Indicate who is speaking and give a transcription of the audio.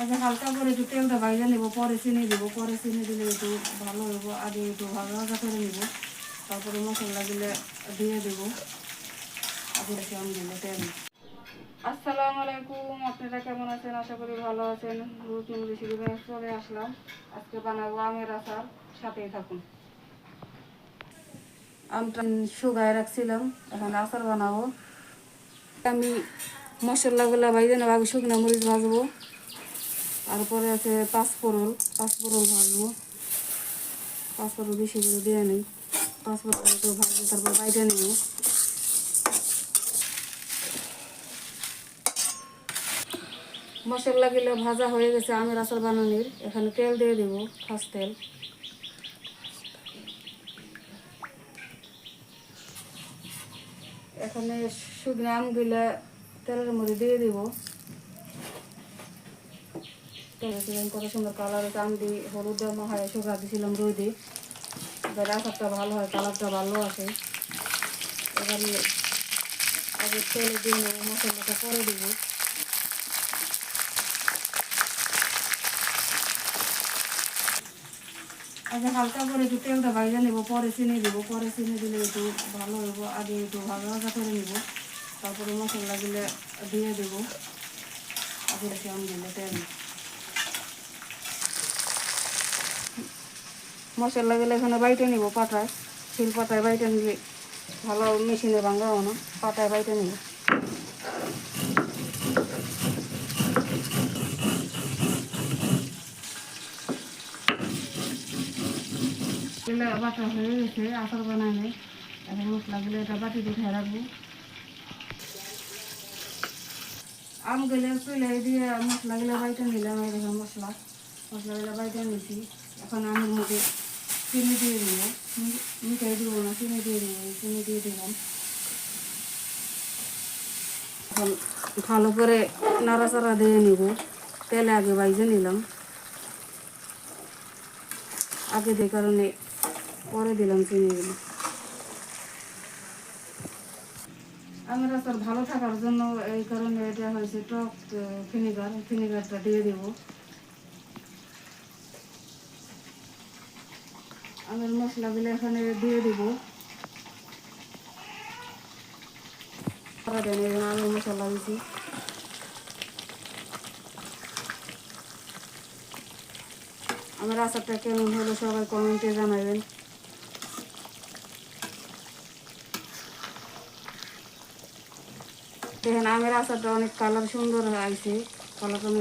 Speaker 1: আগে হালকা করে একটু তেলটা বাইরে নেবো, পরে চিনি দেবো। পরে চিনি দিলে একটু ভালো হইব। আগে একটু ভাজা ভাজা করে নেব, তারপরে মশলাগুলো দিয়ে দেবো। আগে কেমন দিলে তেল। আসসালামু আলাইকুম, আপনারা কেমন আছেন? আশা করি ভালো আছেন। রুটি রেসিপি চলে আসলাম। আজকে বানাবো আমের আচার, সাথেই থাকুন। আমটা শুকায় রাখছিলাম, এখন আচার বানাবো। আমি মশলাগুলো বাইরে নেবো, আগে শুকনো মরিচ ভাজবো। তারপরে আছে পাঁচফোড়ন ভাজবো। পাঁচফোড়ন বেশি করে দিয়ে নিই। পাঁচফোড়ন একটু ভাজবো, তারপর বাইরে নেব। মশলাগুলো ভাজা হয়ে গেছে আমের আচার বানানোর। এখানে তেল দিয়ে দেবো, খাস তেল। এখানে শুকনো আমগুলো তেলের মধ্যে দিয়ে দিব। কত সুন্দর কালার হয়েছে। আম দিয়ে হলুদ দেওয়া হয়, শুকা দিয়েছিলাম রোদে, এবার আচারটা ভালো হয়, কালারটা ভালো আসে। এবার আগে তেলে দিয়ে নেবো, মশলাটা পরে দিব। আগে হালকা করে একটু তেলটা বাইরে নেবো, পরে চিনি দেবো। পরে চিনি দিলে একটু ভালো হইব। আগে একটু ভাজা ভাজা করে নেব, তারপরে মশলাগুলো দিয়ে দেবো। আগে কেমন দিলে তেল। মশলাগুলো এখানে বাইটে নিব পাটায়, শিল পাটায় বাইটে নিলে ভালো, মেশিনে ভাঙাও না, পাটায় বাইটে নিব। বাটা হয়ে গেছে আচার বানানো। এখন মশলাগুলো এটা বাটিতে খেয়ে রাখবো। আমগুলো চুলে দিয়ে মশলাগুলো বাইটে নিলাম। এরকম মশলাগুলো বাইটে নিয়েছি। এখন আমের মধ্যে চিনি দিয়ে দিব। মিঠাই দিব না, চিনি দিয়ে দিব। চিনি দিয়ে দিলাম। এখন ভালো করে নাড়াচাড়া দিয়ে নিব। তেলে আগে বাইজে নিলাম, আগে যে কারণে পরে দিলাম চিনিগুলো। আমের আচার ভালো থাকার জন্য এই কারণে এটা হয়েছে টক ভিনেগারটা দিয়ে দেব। আমের মশলাগুলো এখানে দিয়ে দিব। আমের মশলা দিয়েছি। আমার আচারটা কেমন হলো সবাই কমেন্টে জানাবেন। দেখেন আমের আচারটা অনেক কালার সুন্দর হয়েছে। কালারটা